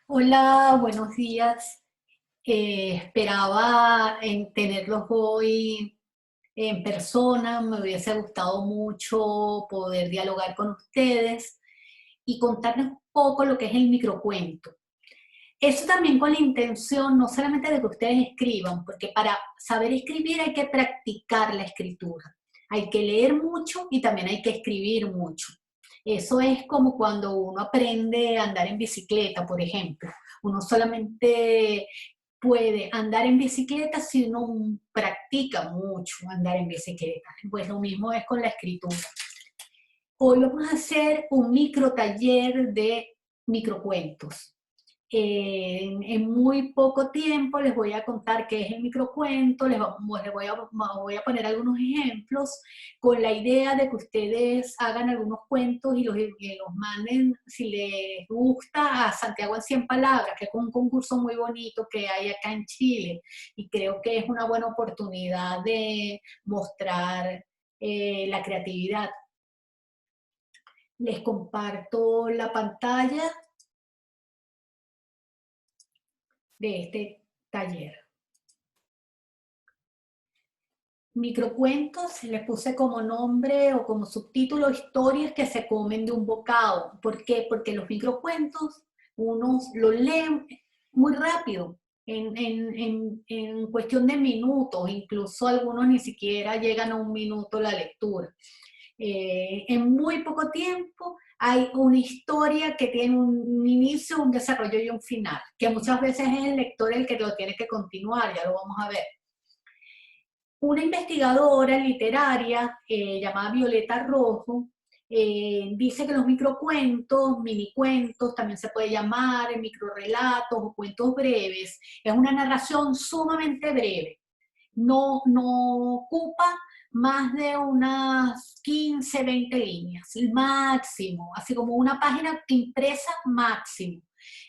Hola, buenos días. Esperaba tenerlos hoy en persona. Me hubiese gustado mucho poder dialogar con ustedes y contarles un poco lo que es el microcuento. Eso también con la intención no solamente de que ustedes escriban, porque para saber escribir hay que practicar la escritura. Hay que leer mucho y también hay que escribir mucho. Eso es como cuando uno aprende a andar en bicicleta, por ejemplo. Uno solamente puede andar en bicicleta si uno practica mucho andar en bicicleta. Pues lo mismo es con la escritura. Hoy vamos a hacer un micro taller de microcuentos. En muy poco tiempo les voy a contar qué es el microcuento, les voy a poner algunos ejemplos con la idea de que ustedes hagan algunos cuentos y los manden, si les gusta, a Santiago en 100 palabras, que es un concurso muy bonito que hay acá en Chile y creo que es una buena oportunidad de mostrar la creatividad. Les comparto la pantalla de este taller. Microcuentos, les puse como nombre o como subtítulo historias que se comen de un bocado. ¿Por qué? Porque los microcuentos uno los lee muy rápido, en cuestión de minutos, incluso algunos ni siquiera llegan a un minuto la lectura. En muy poco tiempo hay una historia que tiene un inicio, un desarrollo y un final, que muchas veces es el lector el que lo tiene que continuar, ya lo vamos a ver. Una investigadora literaria llamada Violeta Rojo dice que los microcuentos, minicuentos, también se puede llamar microrelatos o cuentos breves, es una narración sumamente breve. No ocupa más de unas 15, 20 líneas, el máximo, así como una página impresa máximo,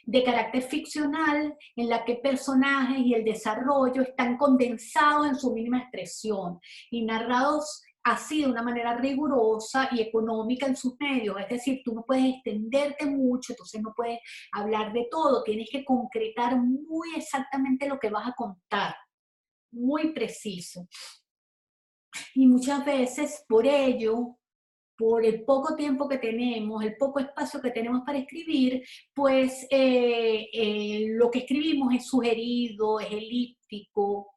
de carácter ficcional, en la que personajes y el desarrollo están condensados en su mínima expresión y narrados así de una manera rigurosa y económica en sus medios. Es decir, tú no puedes extenderte mucho, entonces no puedes hablar de todo, tienes que concretar muy exactamente lo que vas a contar, muy preciso. Y muchas veces por ello, por el poco tiempo que tenemos, el poco espacio que tenemos para escribir, pues lo que escribimos es sugerido, es elíptico,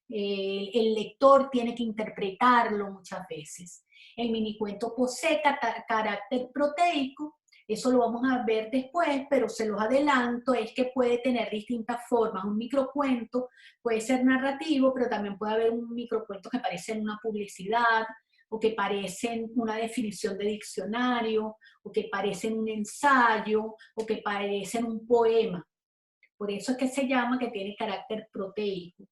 el lector tiene que interpretarlo muchas veces. El minicuento posee carácter proteico, eso lo vamos a ver después, pero se los adelanto, es que puede tener distintas formas. Un microcuento puede ser narrativo, pero también puede haber un microcuento que parece en una publicidad, o que parecen una definición de diccionario, o que parecen un ensayo, o que parecen un poema. Por eso es que se llama que tiene carácter proteico.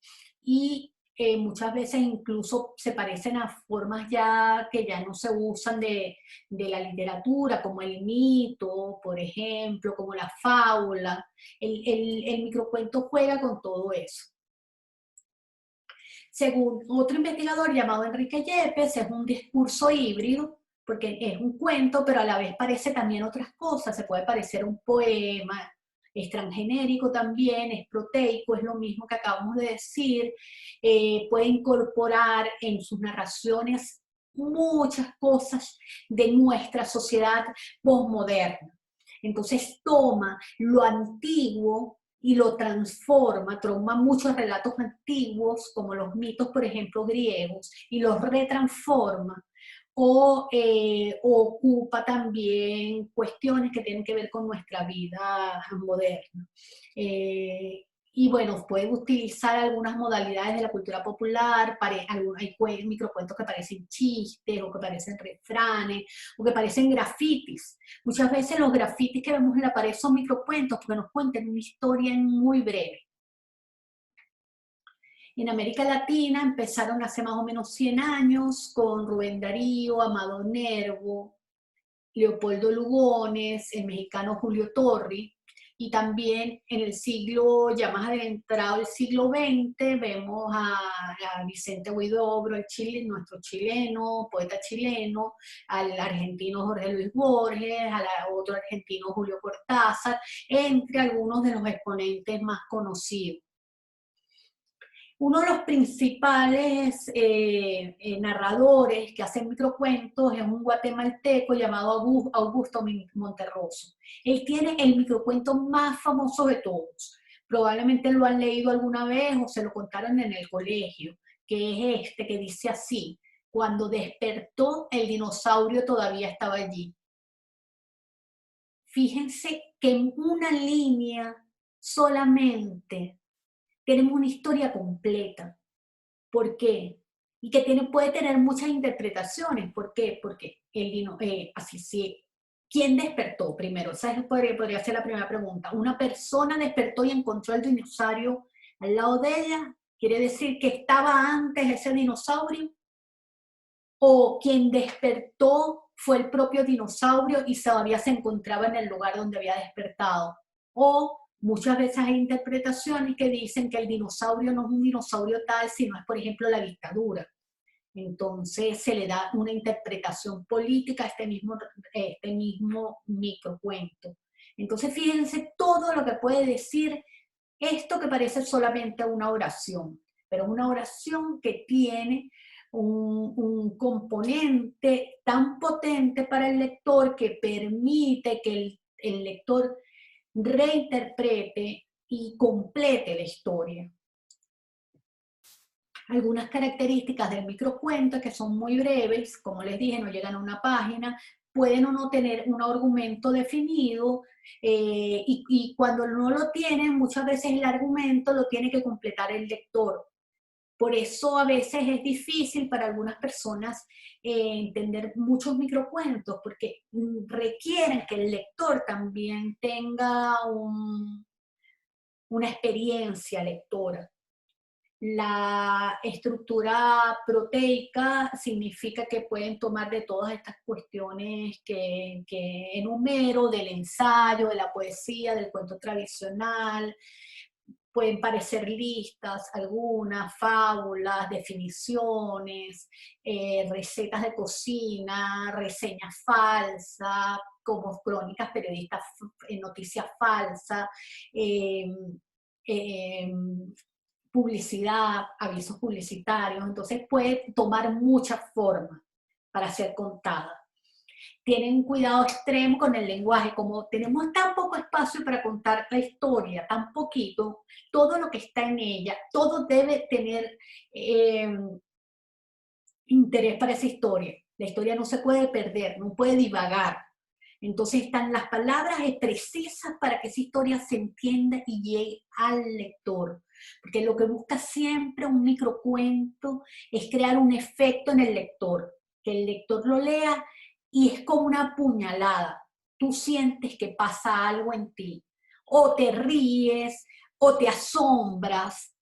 Y muchas veces incluso se parecen a formas ya que ya no se usan de la literatura, como el mito, por ejemplo, como la fábula. El microcuento juega con todo eso. Según otro investigador llamado Enrique Yepes, es un discurso híbrido, porque es un cuento, pero a la vez parece también otras cosas. Se puede parecer un poema, es transgenérico también, es proteico, es lo mismo que acabamos de decir. Puede incorporar en sus narraciones muchas cosas de nuestra sociedad posmoderna. Entonces toma lo antiguo y lo transforma, toma muchos relatos antiguos, como los mitos, por ejemplo, griegos, y los retransforma, o ocupa también cuestiones que tienen que ver con nuestra vida moderna. Eh, y bueno, puede utilizar algunas modalidades de la cultura popular, hay microcuentos que parecen chistes, o que parecen refranes, o que parecen grafitis. Muchas veces los grafitis que vemos en la pared son microcuentos porque nos cuentan una historia muy breve. En América Latina empezaron hace más o menos 100 años con Rubén Darío, Amado Nervo, Leopoldo Lugones, el mexicano Julio Torri. Y también en el siglo, ya más adentrado el siglo XX, vemos a Vicente Huidobro, nuestro chileno, poeta chileno, al argentino Jorge Luis Borges, otro argentino Julio Cortázar, entre algunos de los exponentes más conocidos. Uno de los principales narradores que hacen microcuentos es un guatemalteco llamado Augusto Monterroso. Él tiene el microcuento más famoso de todos. Probablemente lo han leído alguna vez o se lo contaron en el colegio, que es este que dice así: cuando despertó, el dinosaurio todavía estaba allí. Fíjense que en una línea solamente tenemos una historia completa. ¿Por qué? Y que puede tener muchas interpretaciones. ¿Por qué? Porque así sí. ¿Quién despertó primero? Esa podría ser la primera pregunta. ¿Una persona despertó y encontró el dinosaurio al lado de ella? ¿Quiere decir que estaba antes ese dinosaurio? ¿O quien despertó fue el propio dinosaurio y todavía se encontraba en el lugar donde había despertado? O muchas veces hay interpretaciones que dicen que el dinosaurio no es un dinosaurio tal, sino es, por ejemplo, la dictadura. Entonces se le da una interpretación política a este mismo microcuento. Entonces fíjense todo lo que puede decir esto, que parece solamente una oración, pero es una oración que tiene un componente tan potente para el lector que permite que el lector reinterprete y complete la historia. Algunas características del microcuento, que son muy breves, como les dije, no llegan a una página, pueden o no tener un argumento definido, y cuando no lo tienen, muchas veces el argumento lo tiene que completar el lector. Por eso a veces es difícil para algunas personas entender muchos microcuentos, porque requieren que el lector también tenga una experiencia lectora. La estructura proteica significa que pueden tomar de todas estas cuestiones que enumero, del ensayo, de la poesía, del cuento tradicional. Pueden parecer listas, algunas, fábulas, definiciones, recetas de cocina, reseñas falsas, como crónicas periodistas, noticias falsas, publicidad, avisos publicitarios. Entonces puede tomar muchas formas para ser contada. Tienen cuidado extremo con el lenguaje, como tenemos tan poco espacio para contar la historia, tan poquito, todo lo que está en ella, todo debe tener interés para esa historia. La historia no se puede perder, no puede divagar. Entonces están las palabras precisas para que esa historia se entienda y llegue al lector. Porque lo que busca siempre un microcuento es crear un efecto en el lector, que el lector lo lea y es como una puñalada. Tú sientes que pasa algo en ti, o te ríes, o te asombras,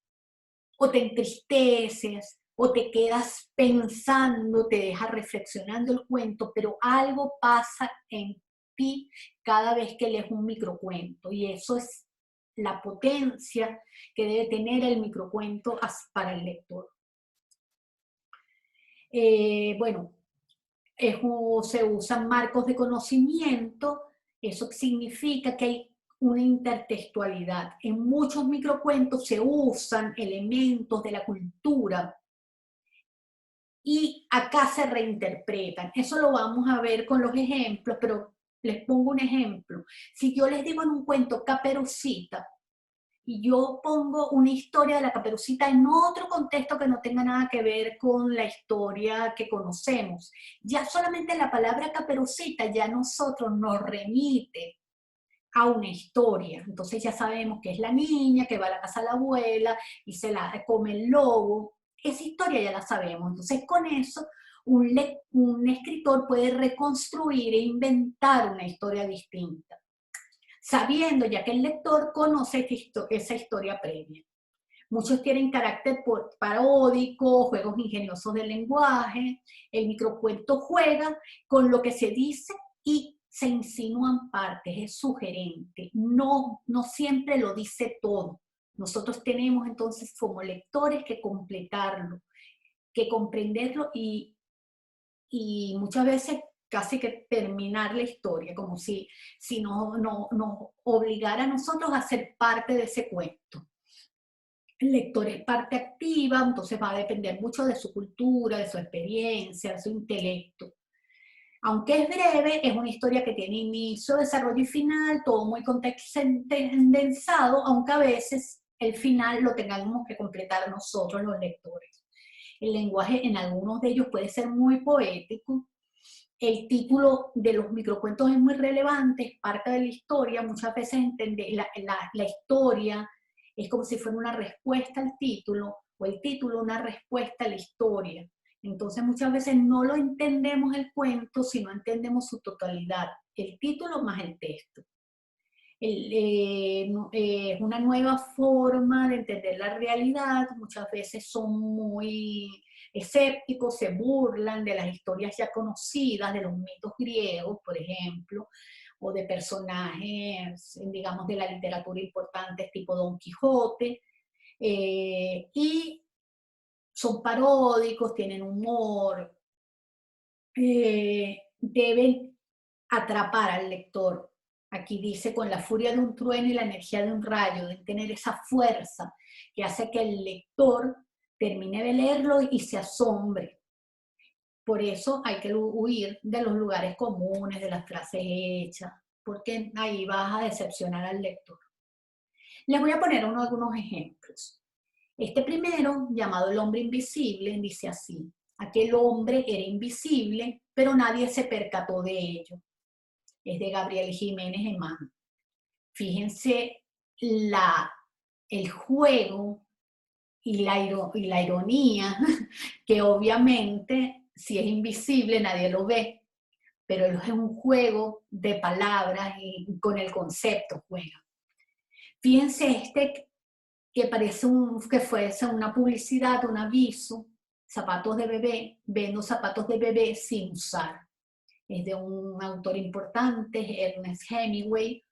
o te entristeces, o te quedas pensando, te dejas reflexionando el cuento, pero algo pasa en ti cada vez que lees un microcuento, y eso es la potencia que debe tener el microcuento para el lector. Bueno, se usan marcos de conocimiento. Eso significa que hay una intertextualidad. En muchos microcuentos se usan elementos de la cultura y acá se reinterpretan. Eso lo vamos a ver con los ejemplos, pero les pongo un ejemplo. Si yo les digo en un cuento Caperucita, y yo pongo una historia de la Caperucita en otro contexto que no tenga nada que ver con la historia que conocemos, ya solamente la palabra Caperucita ya nosotros nos remite a una historia. Entonces ya sabemos que es la niña que va a la casa de la abuela y se la come el lobo. Esa historia ya la sabemos. Entonces con eso un escritor puede reconstruir e inventar una historia distinta, sabiendo ya que el lector conoce esa historia previa. Muchos tienen carácter paródico, juegos ingeniosos del lenguaje. El microcuento juega con lo que se dice y se insinúan partes, es sugerente, no, no siempre lo dice todo. Nosotros tenemos entonces como lectores que completarlo, que comprenderlo y muchas veces casi que terminar la historia, como si nos obligara a nosotros a ser parte de ese cuento. El lector es parte activa, entonces va a depender mucho de su cultura, de su experiencia, de su intelecto. Aunque es breve, es una historia que tiene inicio, desarrollo y final, todo muy condensado, aunque a veces el final lo tengamos que completar nosotros los lectores. El lenguaje en algunos de ellos puede ser muy poético. El título de los microcuentos es muy relevante, es parte de la historia. Muchas veces la historia es como si fuera una respuesta al título, o el título una respuesta a la historia. Entonces muchas veces no lo entendemos el cuento si no entendemos su totalidad, el título más el texto. Es una nueva forma de entender la realidad, muchas veces son muy escépticos, se burlan de las historias ya conocidas, de los mitos griegos, por ejemplo, o de personajes, digamos, de la literatura importante, tipo Don Quijote, y son paródicos, tienen humor, deben atrapar al lector. Aquí dice, con la furia de un trueno y la energía de un rayo, de tener esa fuerza que hace que el lector termine de leerlo y se asombre. Por eso hay que huir de los lugares comunes, de las frases hechas, porque ahí vas a decepcionar al lector. Les voy a poner algunos ejemplos. Este primero, llamado El hombre invisible, dice así: aquel hombre era invisible, pero nadie se percató de ello. Es de Gabriel Jiménez Emán. Fíjense el juego y la ironía, que obviamente si es invisible nadie lo ve, pero es un juego de palabras y con el concepto juega. Fíjense que parece que fuese una publicidad, un aviso, zapatos de bebé, vendo zapatos de bebé sin usar. Es de un autor importante, Ernest Hemingway.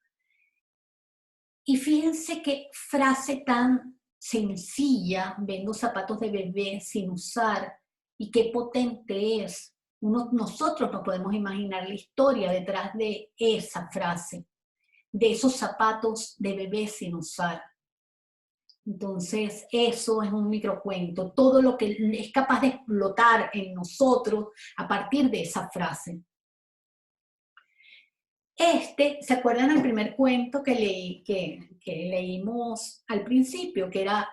Y fíjense qué frase tan sencilla, vendo zapatos de bebé sin usar, y qué potente es. Nosotros no podemos imaginar la historia detrás de esa frase, de esos zapatos de bebé sin usar. Entonces, eso es un microcuento, todo lo que es capaz de explotar en nosotros a partir de esa frase. ¿Se acuerdan el primer cuento que leímos al principio? Que era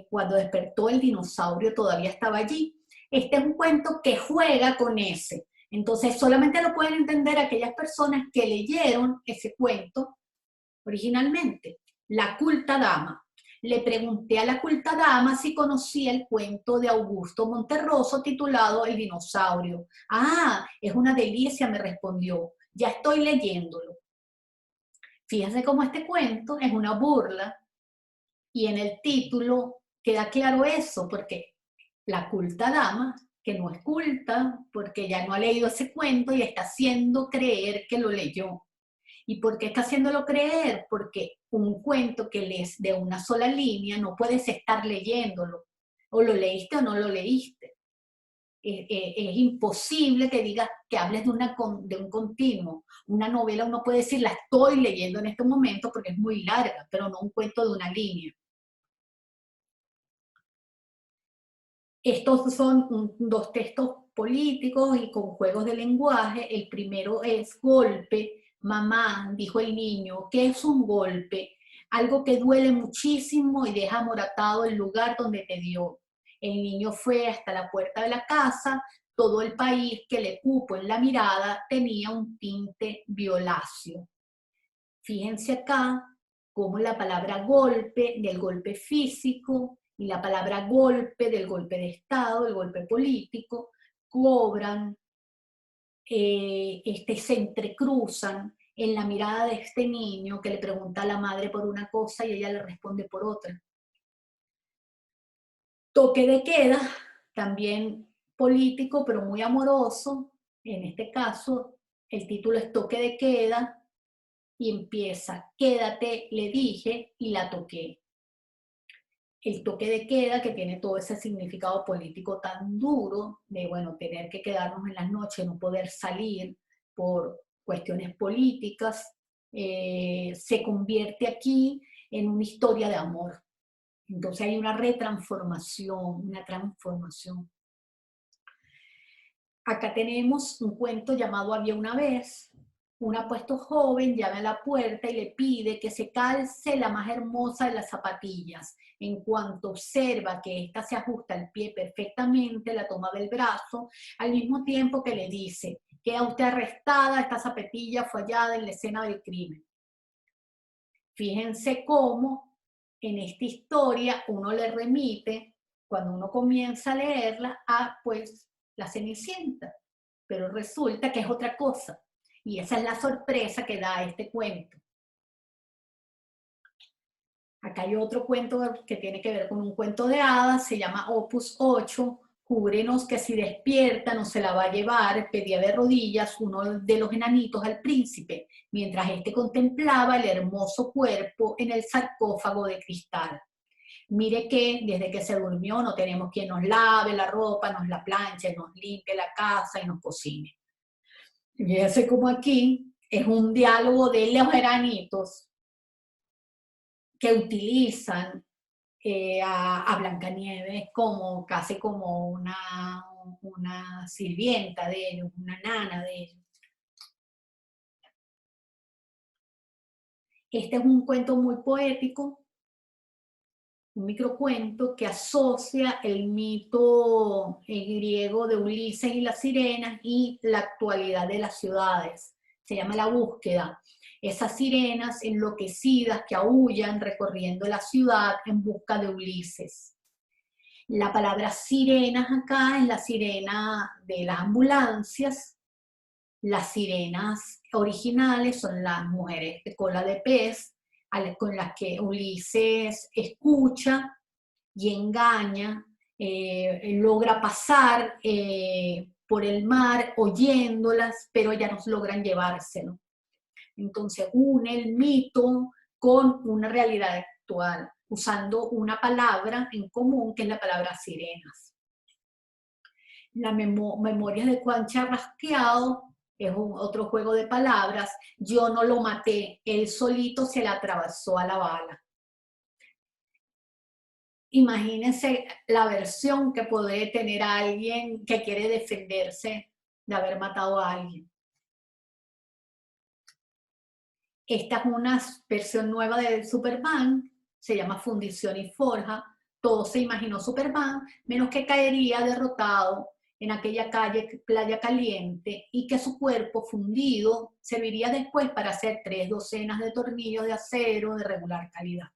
cuando despertó el dinosaurio, todavía estaba allí. Este es un cuento que juega con ese. Entonces, solamente lo pueden entender aquellas personas que leyeron ese cuento originalmente. La culta dama. Le pregunté a la culta dama si conocía el cuento de Augusto Monterroso titulado El dinosaurio. Ah, es una delicia, me respondió. Ya estoy leyéndolo. Fíjense cómo este cuento es una burla y en el título queda claro eso, porque la culta dama, que no es culta, porque ya no ha leído ese cuento y está haciendo creer que lo leyó. ¿Y por qué está haciéndolo creer? Porque un cuento que lees de una sola línea no puedes estar leyéndolo. O lo leíste o no lo leíste. Es imposible que digas, que hables de un continuo. Una novela uno puede decir, la estoy leyendo en este momento porque es muy larga, pero no un cuento de una línea. Estos son dos textos políticos y con juegos de lenguaje. El primero es golpe. Mamá, dijo el niño, ¿qué es un golpe? Algo que duele muchísimo y deja amoratado el lugar donde te dio. El niño fue hasta la puerta de la casa. Todo el país que le cupo en la mirada tenía un tinte violáceo. Fíjense acá cómo la palabra golpe, del golpe físico, y la palabra golpe, del golpe de Estado, del golpe político, cobran, se entrecruzan en la mirada de este niño que le pregunta a la madre por una cosa y ella le responde por otra. Toque de queda, también político, pero muy amoroso, en este caso, El título es Toque de queda y empieza, quédate, le dije y la toqué. El toque de queda, que tiene todo ese significado político tan duro, de, bueno, tener que quedarnos en las noches, no poder salir por cuestiones políticas, se convierte aquí en una historia de amor. Entonces hay una retransformación, una transformación. Acá tenemos un cuento llamado Había una vez. Un apuesto joven llama a la puerta y le pide que se calce la más hermosa de las zapatillas. En cuanto observa que ésta se ajusta al pie perfectamente, la toma del brazo, al mismo tiempo que le dice: queda usted arrestada, esta zapatilla fue hallada en la escena del crimen. Fíjense cómo en esta historia uno le remite, cuando uno comienza a leerla, a pues la Cenicienta, pero resulta que es otra cosa. Y esa es la sorpresa que da este cuento. Acá hay otro cuento que tiene que ver con un cuento de hadas, se llama Opus 8, júrenos que si despierta no se la va a llevar, pedía de rodillas uno de los enanitos al príncipe, mientras éste contemplaba el hermoso cuerpo en el sarcófago de cristal. Mire que desde que se durmió no tenemos quien nos lave la ropa, nos la planche, nos limpie la casa y nos cocine. Fíjense como aquí es un diálogo de los enanitos que utilizan a Blancanieves como casi como una sirvienta de ellos, una nana de ellos. Este es un cuento muy poético, un microcuento que asocia el mito griego de Ulises y las sirenas y la actualidad de las ciudades. Se llama La búsqueda. Esas sirenas enloquecidas que aúllan recorriendo la ciudad en busca de Ulises. La palabra sirenas acá es la sirena de las ambulancias. Las sirenas originales son las mujeres de cola de pez, con las que Ulises escucha y engaña, logra pasar por el mar oyéndolas, pero ya no logran llevárselo. Entonces une el mito con una realidad actual, usando una palabra en común que es la palabra sirenas. La memoria de Juan Charrasqueado es otro juego de palabras. Yo no lo maté, él solito se la atravesó a la bala. Imagínense la versión que puede tener alguien que quiere defenderse de haber matado a alguien. Esta es una versión nueva de Superman, se llama Fundición y Forja. Todo se imaginó Superman, menos que caería derrotado en aquella playa caliente y que su cuerpo fundido serviría después para hacer 3 docenas de tornillos de acero de regular calidad.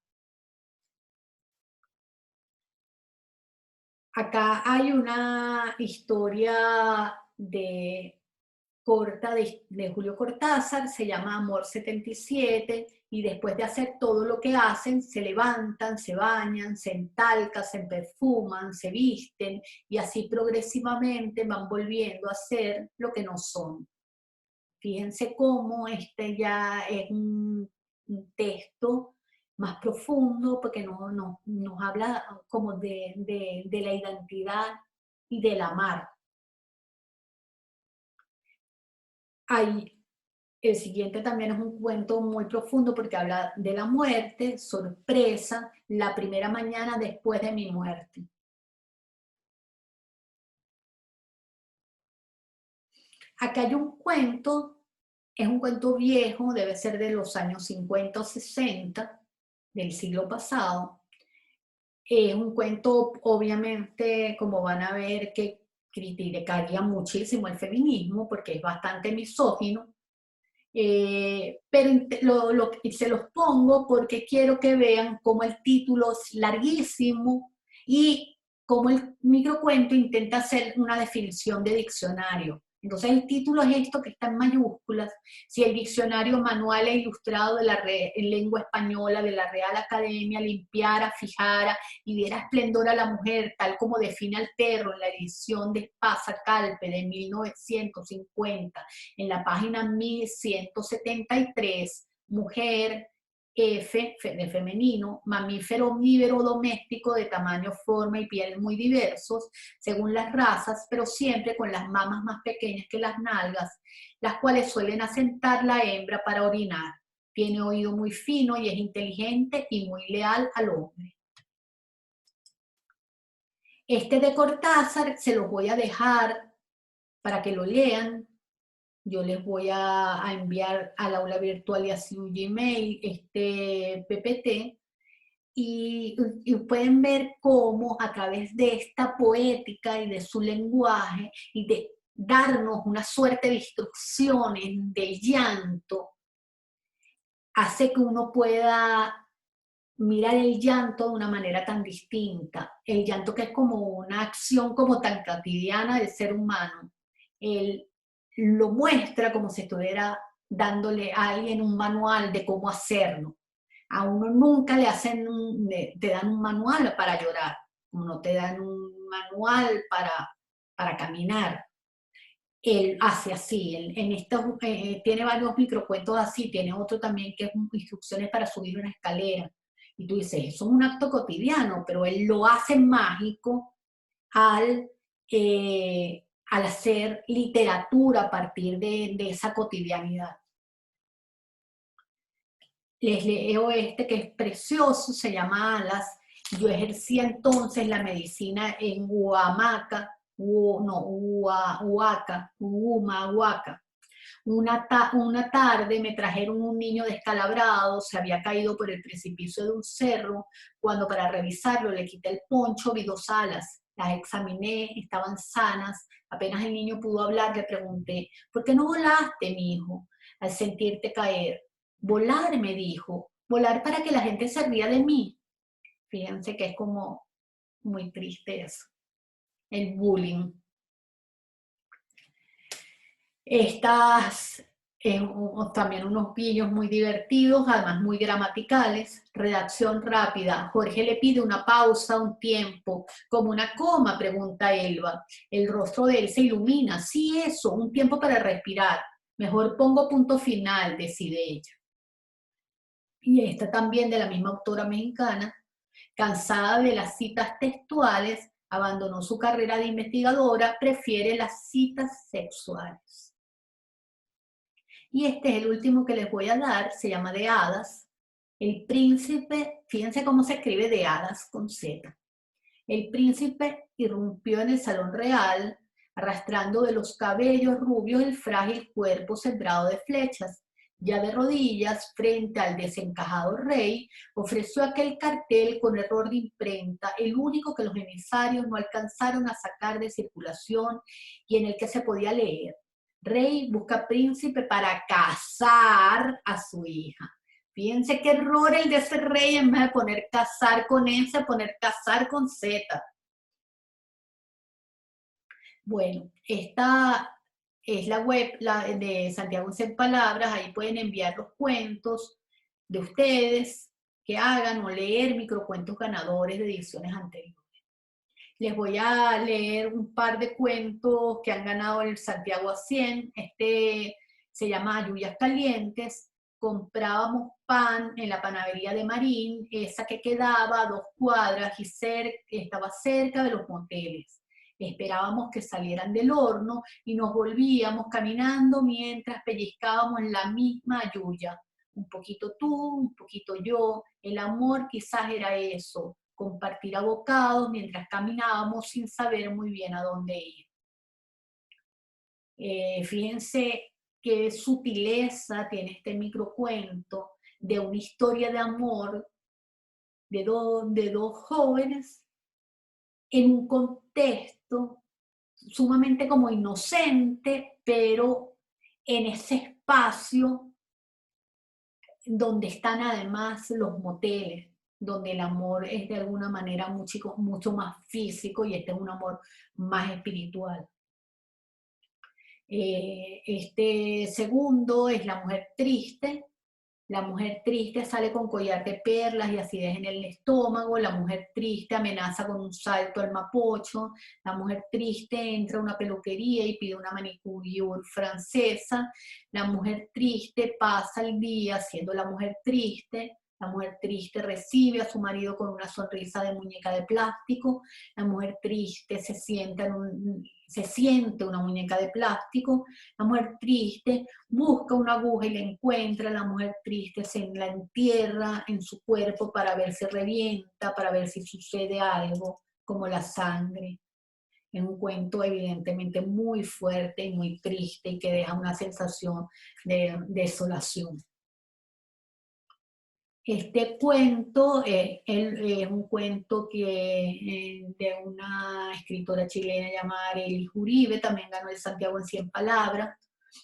Acá hay una historia corta de Julio Cortázar, se llama Amor 77, y después de hacer todo lo que hacen, se levantan, se bañan, se entalcan, se perfuman, se visten, y así progresivamente van volviendo a ser lo que no son. Fíjense cómo este ya es un texto más profundo, porque nos habla como de la identidad y del amar. El siguiente también es un cuento muy profundo porque habla de la muerte, sorpresa, la primera mañana después de mi muerte. Acá hay un cuento, es un cuento viejo, debe ser de los años 50 o 60 del siglo pasado. Es un cuento, obviamente, como van a ver, que criticaría muchísimo el feminismo porque es bastante misógino. Pero se los pongo porque quiero que vean cómo el título es larguísimo y cómo el microcuento intenta hacer una definición de diccionario. Entonces el título es esto que está en mayúsculas. Si el diccionario manual e ilustrado de la lengua española de la Real Academia limpiara, fijara y diera esplendor a la mujer, tal como define al perro en la edición de Espasa Calpe de 1950, en la página 1173, mujer, F de femenino, mamífero omnívoro doméstico de tamaño, forma y piel muy diversos, según las razas, pero siempre con las mamas más pequeñas que las nalgas, las cuales suelen asentar la hembra para orinar. Tiene oído muy fino y es inteligente y muy leal al hombre. Este de Cortázar se los voy a dejar para que lo lean. Yo les voy a enviar al aula virtual y a su Gmail este PPT. Y pueden ver cómo a través de esta poética y de su lenguaje y de darnos una suerte de instrucciones de llanto, hace que uno pueda mirar el llanto de una manera tan distinta. El llanto que es como una acción como tan cotidiana del ser humano. Él lo muestra como si estuviera dándole a alguien un manual de cómo hacerlo. A uno nunca le hacen, te dan un manual para llorar, no te dan un manual para caminar. Él hace así, en estos, tiene varios microcuentos así, tiene otro también que es instrucciones para subir una escalera. Y tú dices, eso es un acto cotidiano, pero él lo hace mágico al hacer literatura a partir de esa cotidianidad. Les leo este que es precioso, se llama Alas. Yo ejercía entonces la medicina en Huamaca, Huaca. Una tarde me trajeron un niño descalabrado, se había caído por el precipicio de un cerro. Cuando para revisarlo le quité el poncho, vi 2 alas. Las examiné, estaban sanas. Apenas el niño pudo hablar, le pregunté, ¿por qué no volaste, mi hijo, al sentirte caer? Volar, me dijo, volar para que la gente se ría de mí. Fíjense que es como muy triste eso, el bullying. Estas, también unos pillos muy divertidos, además muy gramaticales. Redacción rápida. Jorge le pide una pausa, un tiempo, como una coma, pregunta Elba. El rostro de él se ilumina. Sí, eso, un tiempo para respirar. Mejor pongo punto final, decide ella. Y esta también de la misma autora mexicana, cansada de las citas textuales, abandonó su carrera de investigadora, prefiere las citas sexuales. Y este es el último que les voy a dar, se llama De Hadas. El príncipe, fíjense cómo se escribe De Hadas con Z. El príncipe irrumpió en el salón real, arrastrando de los cabellos rubios el frágil cuerpo sembrado de flechas. Ya de rodillas, frente al desencajado rey, ofreció aquel cartel con error de imprenta, el único que los emisarios no alcanzaron a sacar de circulación y en el que se podía leer: Rey busca príncipe para casar a su hija. Fíjense qué error el de ese rey, en vez de poner casar con S, poner casar con Z. Bueno, esta es la web de Santiago en Palabras, ahí pueden enviar los cuentos de ustedes que hagan o leer microcuentos ganadores de ediciones anteriores. Les voy a leer un par de cuentos que han ganado el Santiago a 100. Este se llama Lluvias Calientes. Comprábamos pan en la panadería de Marín, esa que quedaba a 2 cuadras y estaba cerca de los moteles. Esperábamos que salieran del horno y nos volvíamos caminando mientras pellizcábamos la misma yuya. Un poquito tú, un poquito yo. El amor quizás era eso, compartir a bocados mientras caminábamos sin saber muy bien a dónde ir. Fíjense qué sutileza tiene este microcuento de una historia de amor de dos jóvenes en un contexto sumamente como inocente, pero en ese espacio donde están además los moteles, donde el amor es de alguna manera mucho más físico y este es un amor más espiritual. Este segundo es la mujer triste. La mujer triste sale con collar de perlas y acidez en el estómago. La mujer triste amenaza con un salto al mapocho. La mujer triste entra a una peluquería y pide una manicure francesa. La mujer triste pasa el día siendo la mujer triste. La mujer triste recibe a su marido con una sonrisa de muñeca de plástico. La mujer triste se siente una muñeca de plástico. La mujer triste busca una aguja y la encuentra. La mujer triste se la entierra en su cuerpo para ver si revienta, para ver si sucede algo, como la sangre. Es un cuento evidentemente muy fuerte y muy triste y que deja una sensación de desolación. Este cuento es un cuento de una escritora chilena llamada Arely Uribe, también ganó el Santiago en 100 palabras,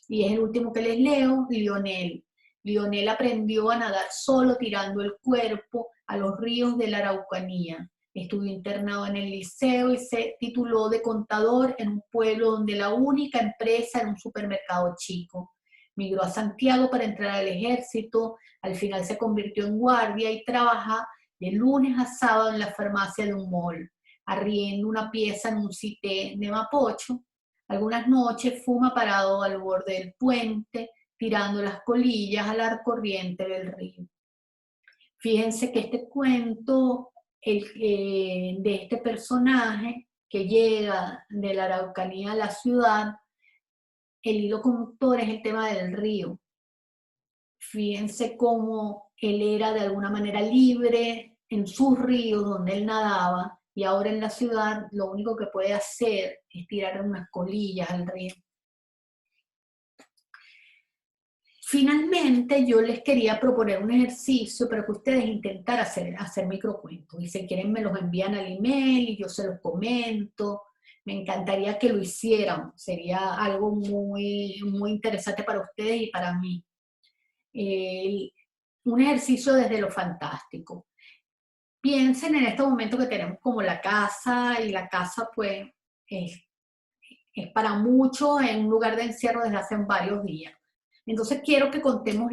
y es el último que les leo, Lionel. Lionel aprendió a nadar solo tirando el cuerpo a los ríos de la Araucanía. Estuvo internado en el liceo y se tituló de contador en un pueblo donde la única empresa era un supermercado chico. Migró a Santiago para entrar al ejército, al final se convirtió en guardia y trabaja de lunes a sábado en la farmacia de un mall, arriendo una pieza en un cité de Mapocho. Algunas noches fuma parado al borde del puente, tirando las colillas a la corriente del río. Fíjense que este cuento de este personaje que llega de la Araucanía a la ciudad, el hilo conductor es el tema del río. Fíjense cómo él era de alguna manera libre en sus ríos donde él nadaba y ahora en la ciudad lo único que puede hacer es tirar unas colillas al río. Finalmente yo les quería proponer un ejercicio para que ustedes intentaran hacer microcuentos y si quieren me los envían al email y yo se los comento. Me encantaría que lo hicieran, sería algo muy, muy interesante para ustedes y para mí. Un ejercicio desde lo fantástico. Piensen en este momento que tenemos como la casa y la casa pues es, es para muchos en un lugar de encierro desde hace varios días. Entonces quiero que contemos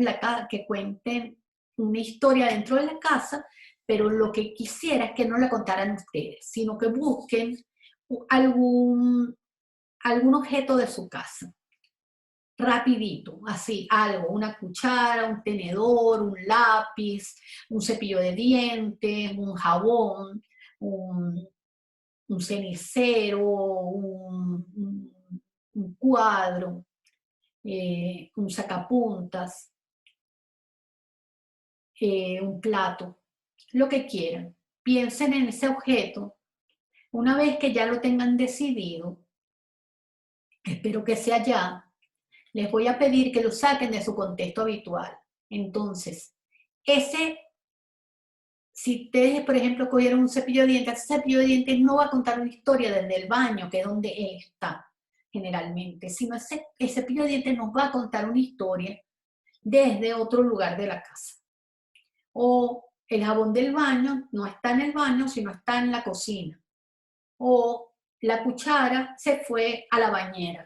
que cuenten una historia dentro de la casa, pero lo que quisiera es que no la contaran ustedes, sino que busquen algún objeto de su casa rapidito, así, algo, una cuchara, un tenedor, un lápiz, un cepillo de dientes, un jabón, un, un cenicero, un cuadro, un sacapuntas, un plato, lo que quieran. Piensen en ese objeto. Una vez que ya lo tengan decidido, espero que sea ya, les voy a pedir que lo saquen de su contexto habitual. Entonces, si ustedes, por ejemplo, cogieron un cepillo de dientes, ese cepillo de dientes no va a contar una historia desde el baño, que es donde él está generalmente, sino el cepillo de dientes nos va a contar una historia desde otro lugar de la casa. O el jabón del baño no está en el baño, sino está en la cocina. O la cuchara se fue a la bañera.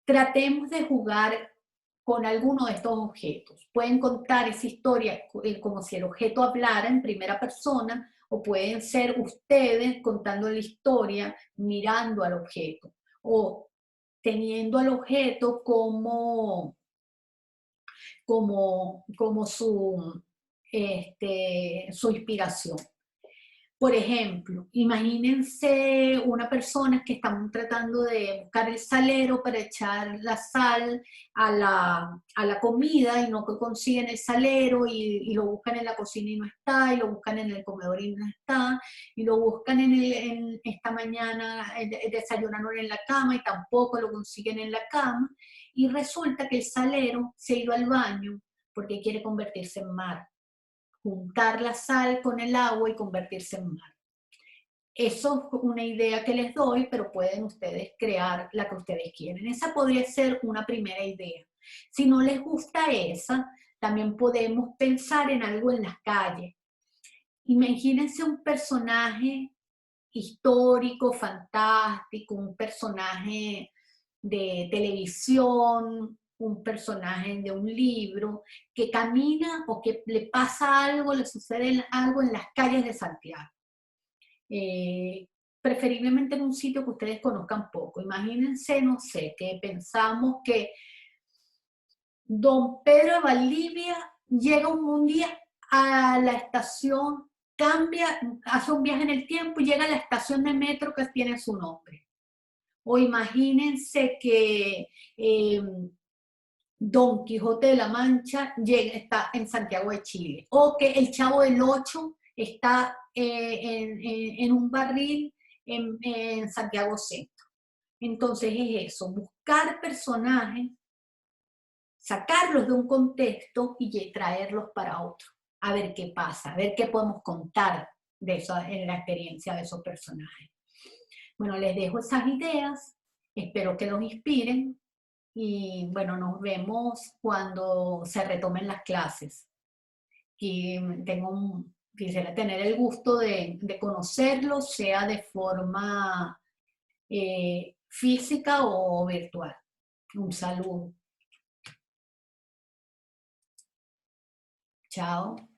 Tratemos de jugar con alguno de estos objetos. Pueden contar esa historia como si el objeto hablara en primera persona o pueden ser ustedes contando la historia mirando al objeto o teniendo al objeto como su inspiración. Por ejemplo, imagínense una persona que están tratando de buscar el salero para echar la sal a la comida y no consiguen el salero y lo buscan en la cocina y no está, y lo buscan en el comedor y no está, y lo buscan en esta mañana desayunaron en la cama y tampoco lo consiguen en la cama, y resulta que el salero se ha ido al baño porque quiere convertirse en mar. Juntar la sal con el agua y convertirse en mar. Eso es una idea que les doy, pero pueden ustedes crear la que ustedes quieren. Esa podría ser una primera idea. Si no les gusta esa, también podemos pensar en algo en las calles. Imagínense un personaje histórico, fantástico, un personaje de televisión, un personaje de un libro, que camina o que le pasa algo, le sucede algo en las calles de Santiago. Preferiblemente en un sitio que ustedes conozcan poco. Imagínense, no sé, que pensamos que don Pedro de Valdivia llega un día a la estación, cambia, hace un viaje en el tiempo y llega a la estación de metro que tiene su nombre. O imagínense que Don Quijote de la Mancha está en Santiago de Chile. O que el Chavo del Ocho está en un barril en Santiago Centro. Entonces es eso, buscar personajes, sacarlos de un contexto y traerlos para otro, a ver qué pasa, a ver qué podemos contar de eso, en la experiencia de esos personajes. Bueno, les dejo esas ideas, espero que los inspiren y bueno, nos vemos cuando se retomen las clases. Y quisiera tener el gusto de conocerlos, sea de forma física o virtual. Un saludo. Chao.